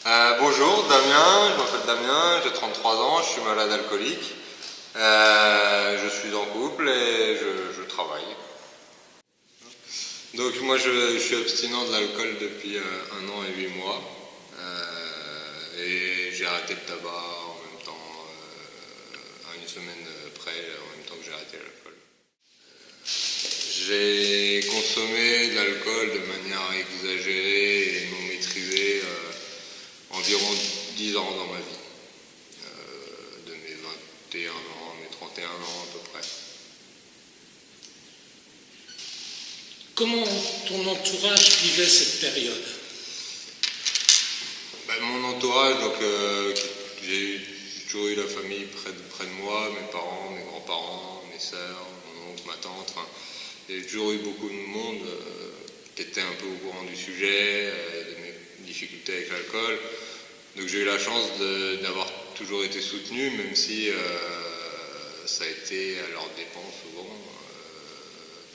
Bonjour, Damien, je m'appelle Damien, j'ai 33 ans, je suis malade alcoolique. Je suis en couple et je travaille. Donc moi je suis abstinent de l'alcool depuis 1 an et 8 mois. Et j'ai arrêté le tabac en même temps, à une semaine près, en même temps que j'ai arrêté l'alcool. J'ai consommé de l'alcool de manière exagérée et non maîtrisée environ 10 ans dans ma vie. De mes 21 ans à mes 31 ans à peu près. Comment ton entourage vivait cette période? Mon entourage, donc j'ai toujours eu la famille près de moi, mes parents, mes grands-parents, mes sœurs, mon oncle, ma tante. Enfin, j'ai toujours eu beaucoup de monde qui était un peu au courant du sujet, de mes difficultés avec l'alcool. Donc j'ai eu la chance d'avoir toujours été soutenu, même si ça a été à leur dépens souvent,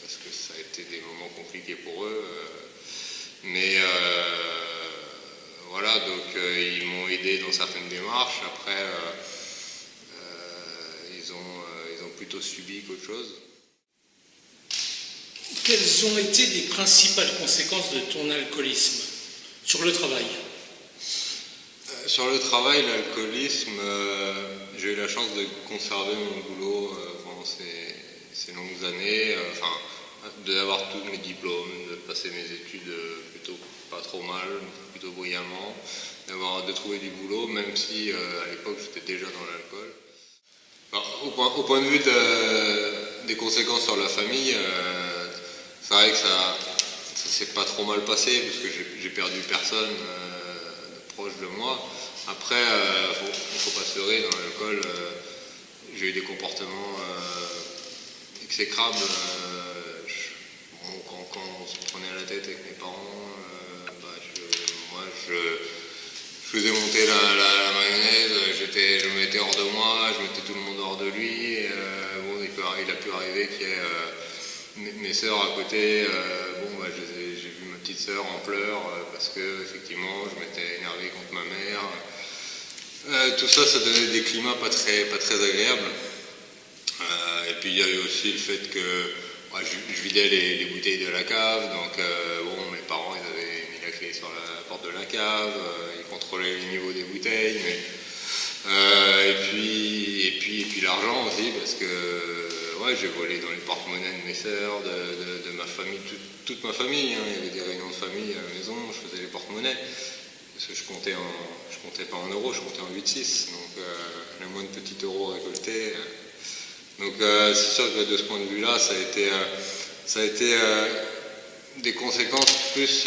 parce que ça a été des moments compliqués pour eux. Mais voilà, donc ils m'ont aidé dans certaines démarches. Après, ils ont plutôt subi qu'autre chose. Quelles ont été les principales conséquences de ton alcoolisme sur le travail? Sur le travail, l'alcoolisme, j'ai eu la chance de conserver mon boulot pendant ces longues années, d'avoir tous mes diplômes, de passer mes études plutôt pas trop mal, plutôt brillamment, de trouver du boulot, même si à l'époque j'étais déjà dans l'alcool. Au point de vue des conséquences sur la famille, c'est vrai que ça s'est pas trop mal passé, parce que j'ai perdu personne proche de moi. Après, faut pas se leurrer, dans l'alcool, j'ai eu des comportements exécrables. Quand on se prenait à la tête avec mes parents, je faisais monter la mayonnaise, je me mettais hors de moi, je mettais tout le monde hors de lui. Il a pu arriver qu'il y ait mes sœurs à côté. J'ai vu ma petite sœur en pleurs parce que effectivement je m'étais énervé contre ma mère. Tout ça, ça donnait des climats pas très agréables. Et puis il y a eu aussi le fait que je vidais les bouteilles de la cave, donc mes parents ils avaient mis la clé sur la porte de la cave, ils contrôlaient le niveau des bouteilles, et puis l'argent aussi, parce que j'ai volé dans les porte-monnaies de mes sœurs, de ma famille, toute ma famille, hein. Il y avait des réunions de famille à la maison, je faisais les porte-monnaies, parce que je comptais pas en euros, je comptais en 8-6, donc la moindre petit euro récolté. Donc c'est sûr que de ce point de vue-là, ça a été des conséquences plus,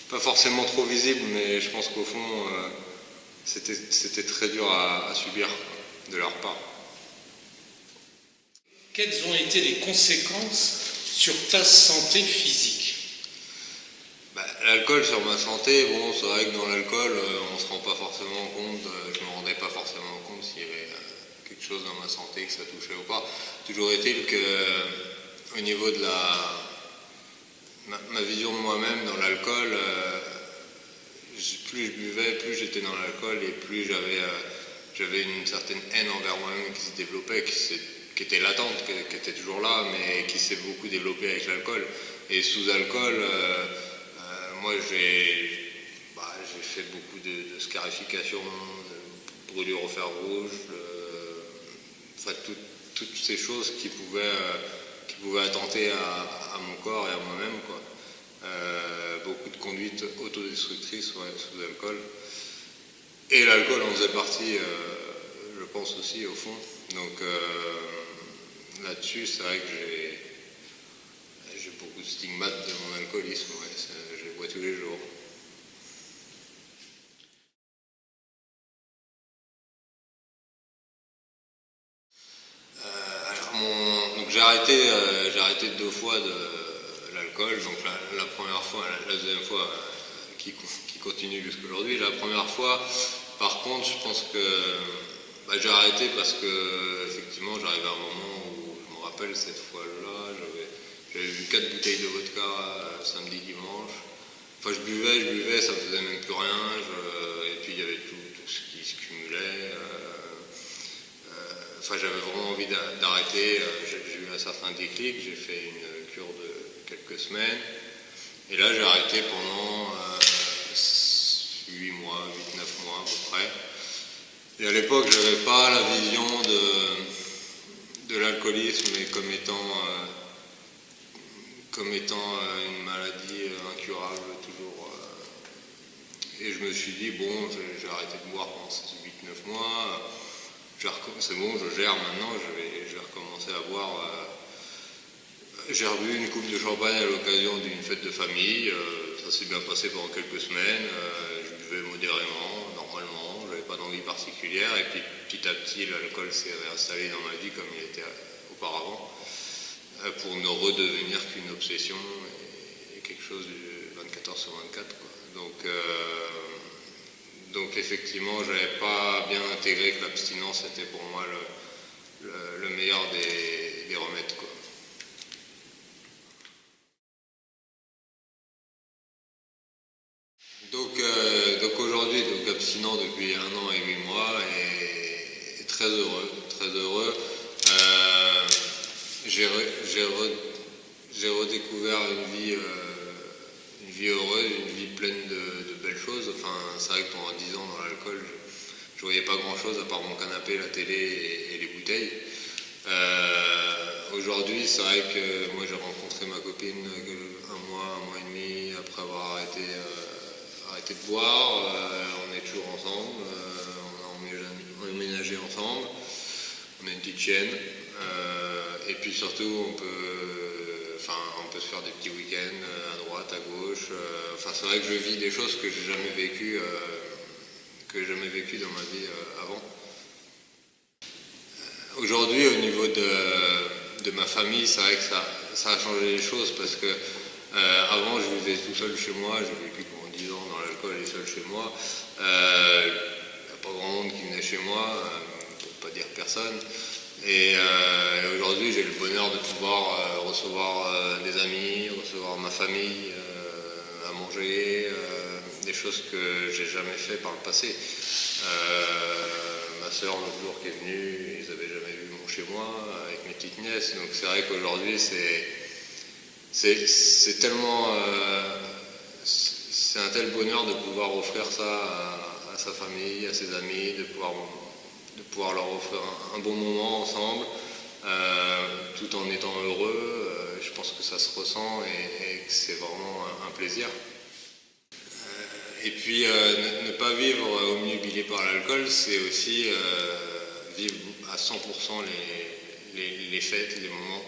pas forcément trop visibles, mais je pense qu'au fond, c'était très dur à subir de leur part. Quelles ont été les conséquences sur ta santé physique? L'alcool sur ma santé, c'est vrai que dans l'alcool, on ne se rend pas forcément compte, je ne me rendais pas forcément compte s'il y avait quelque chose dans ma santé, que ça touchait ou pas. Toujours est-il que au niveau de ma vision de moi-même dans l'alcool, plus je buvais, plus j'étais dans l'alcool et plus j'avais une certaine haine envers moi-même qui se développait, qui était latente, qui était toujours là, mais qui s'est beaucoup développée avec l'alcool. Et sous alcool, moi j'ai fait beaucoup de scarification, de brûlures au fer rouge, toutes ces choses qui pouvaient attenter à mon corps et à moi-même, quoi. Beaucoup de conduites autodestructrices sous alcool. Et l'alcool en faisait partie, je pense aussi, au fond. Donc là-dessus, c'est vrai que j'ai beaucoup de stigmates de mon alcoolisme, je les vois tous les jours. Donc j'ai arrêté 2 fois de l'alcool, donc la première fois, la deuxième fois qui continue jusqu'aujourd'hui. La première fois, par contre, je pense que j'ai arrêté parce que effectivement j'arrivais à un moment où je me rappelle cette fois-là, j'avais bu 4 bouteilles de vodka samedi, dimanche. Enfin, je buvais, ça me faisait même plus rien. Et puis il y avait tout ce qui se cumulait. Enfin, j'avais vraiment envie d'arrêter. J'ai eu un certain déclic. J'ai fait une cure de quelques semaines. Et là, j'ai arrêté pendant 8 mois, 8-9 mois à peu près. Et à l'époque, je n'avais pas la vision de l'alcoolisme comme étant une maladie incurable toujours. Et je me suis dit, bon, j'ai arrêté de boire pendant ces 8-9 mois. C'est bon, je gère maintenant, je vais recommencer à boire. J'ai rebu une coupe de champagne à l'occasion d'une fête de famille. Ça s'est bien passé pendant quelques semaines. Je buvais modérément, normalement. J'avais pas d'envie particulière. Et puis petit à petit, l'alcool s'est réinstallé dans ma vie comme il était auparavant, pour ne redevenir qu'une obsession et quelque chose de 24 heures sur 24. Quoi. Donc effectivement, j'avais pas bien intégré que l'abstinence était pour moi le meilleur des remèdes. Quoi. Donc aujourd'hui, abstinent depuis 1 an et 8 mois et très heureux, très heureux. J'ai redécouvert une vie heureuse, une vie pleine de belles choses. Enfin, c'est vrai que pendant 10 ans dans l'alcool, je voyais pas grand chose à part mon canapé, la télé et les bouteilles. Aujourd'hui, c'est vrai que moi j'ai rencontré ma copine 1 mois et demi après avoir arrêté de boire. On est toujours ensemble, on a emménagé ensemble, on a une petite chienne. Et puis surtout, on peut se faire des petits week-ends à droite, à gauche. C'est vrai que je vis des choses que j'ai jamais vécues dans ma vie avant. Aujourd'hui, au niveau de ma famille, c'est vrai que ça a changé les choses parce que avant, je vivais tout seul chez moi. J'ai vécu pendant 10 ans dans l'alcool et seul chez moi. Il n'y a pas grand monde qui venait chez moi, pour pas dire personne. Et aujourd'hui, j'ai le bonheur de pouvoir recevoir des amis, recevoir ma famille à manger, des choses que j'ai jamais fait par le passé. Ma soeur, l'autre jour qui est venue, ils n'avaient jamais vu mon chez moi avec mes petites nièces. Donc c'est vrai qu'aujourd'hui, c'est tellement... c'est un tel bonheur de pouvoir offrir ça à sa famille, à ses amis, de pouvoir leur offrir un bon moment ensemble, tout en étant heureux. Je pense que ça se ressent et que c'est vraiment un plaisir. Et puis ne pas vivre obnubilé par l'alcool, c'est aussi vivre à 100% les fêtes, les moments.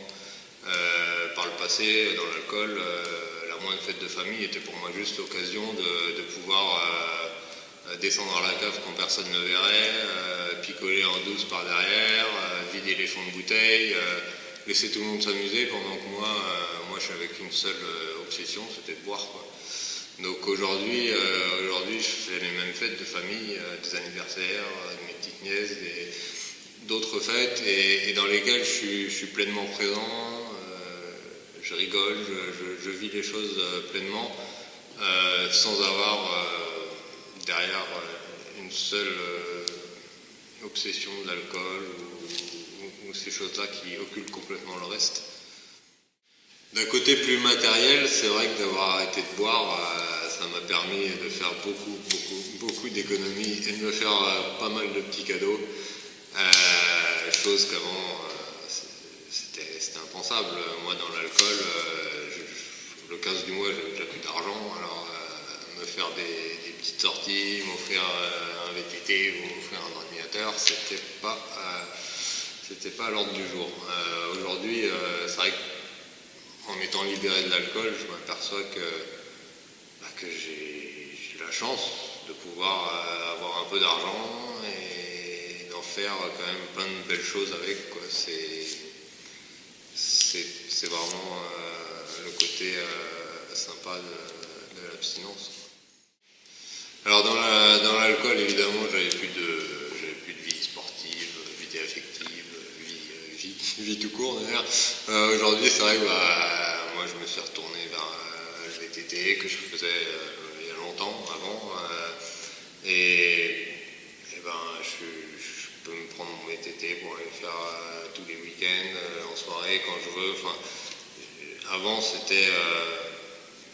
Par le passé, dans l'alcool, la moindre fête de famille était pour moi juste l'occasion de pouvoir descendre à la cave quand personne ne verrait, picoler en douce par derrière, vider les fonds de bouteille, laisser tout le monde s'amuser pendant que moi je suis avec une seule obsession, c'était de boire. Quoi. Donc aujourd'hui, je fais les mêmes fêtes de famille, des anniversaires, de mes petites nièces, d'autres fêtes et dans lesquelles je suis pleinement présent, je rigole, je vis les choses pleinement, sans avoir derrière une seule obsession de l'alcool ou ces choses-là qui occultent complètement le reste. D'un côté plus matériel, c'est vrai que d'avoir arrêté de boire, ça m'a permis de faire beaucoup d'économies et de me faire pas mal de petits cadeaux, chose qu'avant c'était impensable. Moi dans l'alcool, le 15 du mois j'avais déjà plus d'argent, alors me faire des petites sorties, m'offrir un VTT ou m'offrir un ordinateur, c'était pas à l'ordre du jour. Aujourd'hui, c'est vrai qu'en étant libéré de l'alcool, je m'aperçois que j'ai la chance de pouvoir avoir un peu d'argent et d'en faire quand même plein de belles choses avec. Quoi. C'est vraiment le côté sympa de l'abstinence. Alors dans l'alcool, évidemment, j'avais plus de vie sportive, vie affective, vie tout court d'ailleurs. Aujourd'hui, c'est vrai que moi je me suis retourné vers le VTT, VTT que je faisais il y a longtemps avant. Et ben, je peux me prendre mon VTT pour aller faire tous les week-ends, en soirée, quand je veux. Enfin, avant, c'était...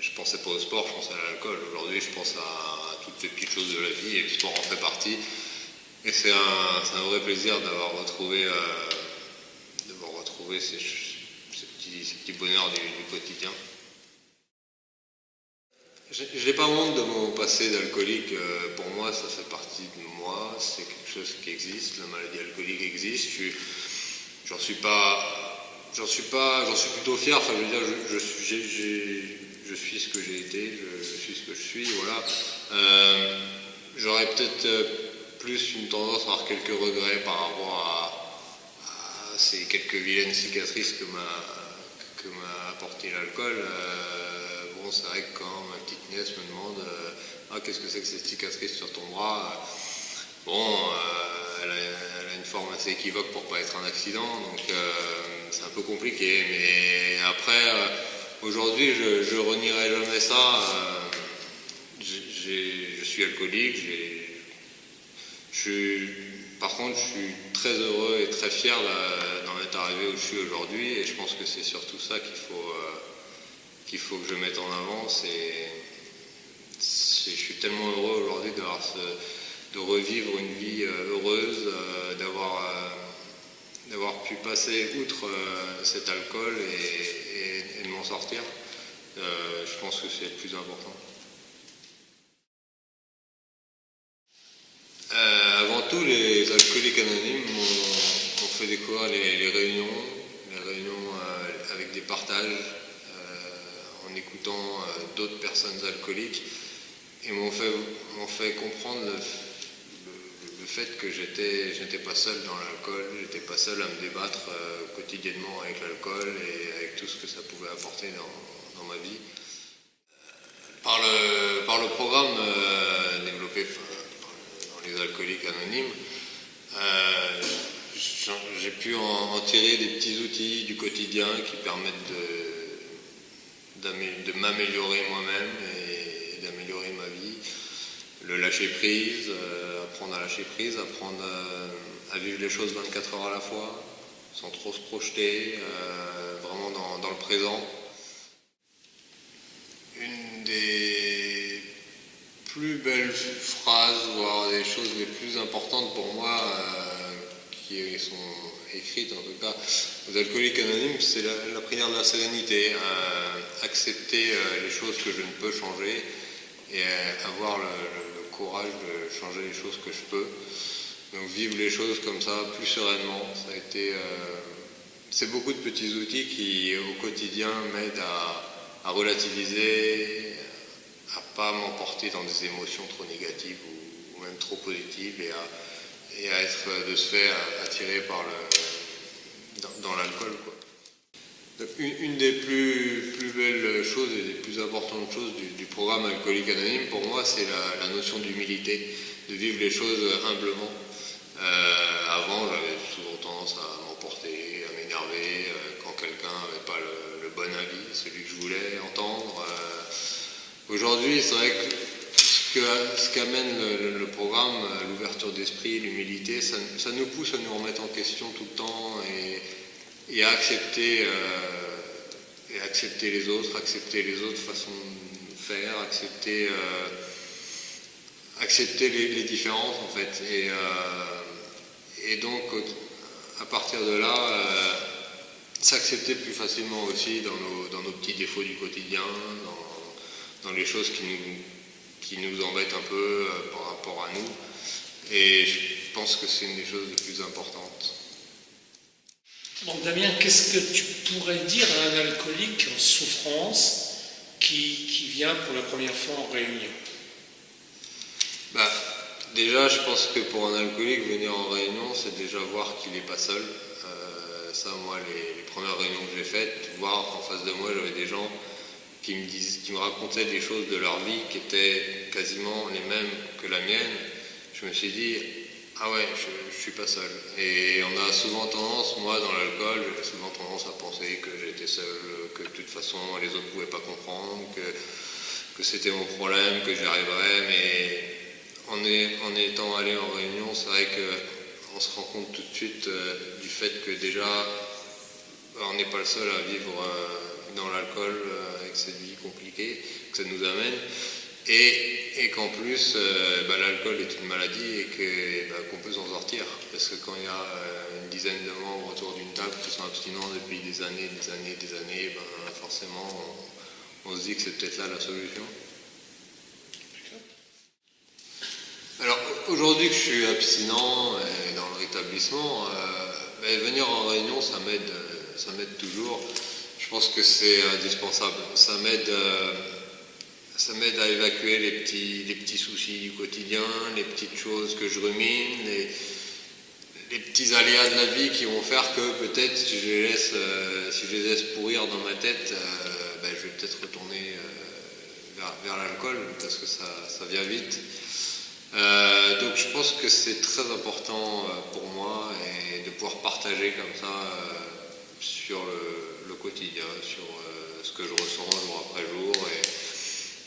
je pensais pas au sport, je pensais à l'alcool. Aujourd'hui, je pense à toutes les petites choses de la vie et le sport en fait partie. Et c'est un vrai plaisir d'avoir retrouvé ces petits bonheurs du quotidien. Je n'ai pas honte de mon passé d'alcoolique. Pour moi, ça fait partie de moi. C'est quelque chose qui existe. La maladie alcoolique existe. J'en suis plutôt fier. Enfin, je veux dire, je suis ce que j'ai été. Je suis ce que je suis. Voilà. J'aurais peut-être plus une tendance à avoir quelques regrets par rapport à ces quelques vilaines cicatrices que m'a apporté l'alcool. Bon, c'est vrai que quand ma petite nièce me demande qu'est-ce que c'est que cette cicatrice sur ton bras, elle a une forme assez équivoque pour pas être un accident, donc c'est un peu compliqué. Mais après, aujourd'hui, je renierai jamais ça. Je suis alcoolique. Par contre, je suis très heureux et très fier d'en être arrivé où je suis aujourd'hui, et je pense que c'est surtout ça qu'il faut que je mette en avant. Je suis tellement heureux aujourd'hui de revivre une vie heureuse, d'avoir pu passer outre cet alcool et de m'en sortir. Je pense que c'est le plus important. Avant tout, les alcooliques anonymes m'ont fait découvrir les réunions avec des partages, en écoutant d'autres personnes alcooliques, et m'ont fait comprendre le fait que j'étais pas seul dans l'alcool, j'étais pas seul à me débattre quotidiennement avec l'alcool et avec tout ce que ça pouvait apporter dans ma vie. Par le programme développé dans les alcooliques anonymes, j'ai pu en tirer des petits outils du quotidien qui permettent de m'améliorer moi-même et d'améliorer ma vie. Le lâcher prise, apprendre à lâcher prise, apprendre à vivre les choses 24 heures à la fois, sans trop se projeter, vraiment dans le présent. Une des plus belles phrases, voire des choses les plus importantes pour moi, qui sont écrites en tout cas aux alcooliques anonymes, c'est la prière de la sérénité. Accepter les choses que je ne peux changer et avoir le courage de changer les choses que je peux. Donc vivre les choses comme ça, plus sereinement. Ça a été, c'est beaucoup de petits outils qui au quotidien m'aident à relativiser, à pas m'emporter dans des émotions trop négatives ou même trop positives, et à être de ce fait attiré dans l'alcool, quoi. Donc, une des plus belles choses et des plus importantes choses du programme Alcoolique Anonyme, pour moi, c'est la notion d'humilité, de vivre les choses humblement. Avant, j'avais souvent tendance à m'emporter, à m'énerver quand quelqu'un n'avait pas le bon avis, celui que je voulais entendre. Aujourd'hui, c'est vrai que ce qu'amène le programme, l'ouverture d'esprit, l'humilité, ça nous pousse à nous remettre en question tout le temps et à accepter les autres façons de faire, accepter les différences en fait. Et donc, à partir de là, s'accepter plus facilement aussi dans nos petits défauts du quotidien, dans les choses qui nous embêtent un peu par rapport à nous. Et je pense que c'est une des choses les plus importantes. Bon, Damien, qu'est-ce que tu pourrais dire à un alcoolique en souffrance qui vient pour la première fois en réunion? Déjà, je pense que pour un alcoolique, venir en réunion, c'est déjà voir qu'il n'est pas seul. Ça, moi, les premières réunions que j'ai faites, voir qu'en face de moi, j'avais des gens qui me racontaient des choses de leur vie qui étaient quasiment les mêmes que la mienne. Je me suis dit, ah ouais, je suis pas seul. Et on a souvent tendance, moi dans l'alcool, j'avais souvent tendance à penser que j'étais seul, que de toute façon les autres pouvaient pas comprendre, que c'était mon problème, que j'y arriverais, mais en étant allé en réunion, c'est vrai qu'on se rend compte tout de suite du fait que déjà, on n'est pas le seul à vivre dans l'alcool avec cette vie compliquée que ça nous amène, et qu'en plus, l'alcool est une maladie et qu'on peut s'en sortir, parce que quand il y a une dizaine de membres autour d'une table qui sont abstinents depuis des années, forcément, on se dit que c'est peut-être là la solution. Alors aujourd'hui que je suis abstinent et dans le rétablissement, venir en réunion ça m'aide toujours. Je pense que c'est indispensable. Ça m'aide à évacuer les petits soucis du quotidien, les petites choses que je rumine, les petits aléas de la vie qui vont faire que peut-être si je les laisse pourrir dans ma tête, je vais peut-être retourner vers l'alcool parce que ça vient vite. Donc je pense que c'est très important pour moi et de pouvoir partager comme ça sur le quotidien, sur ce que je ressens jour après jour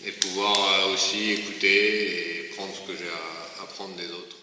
et pouvoir aussi écouter et prendre ce que j'ai à prendre des autres.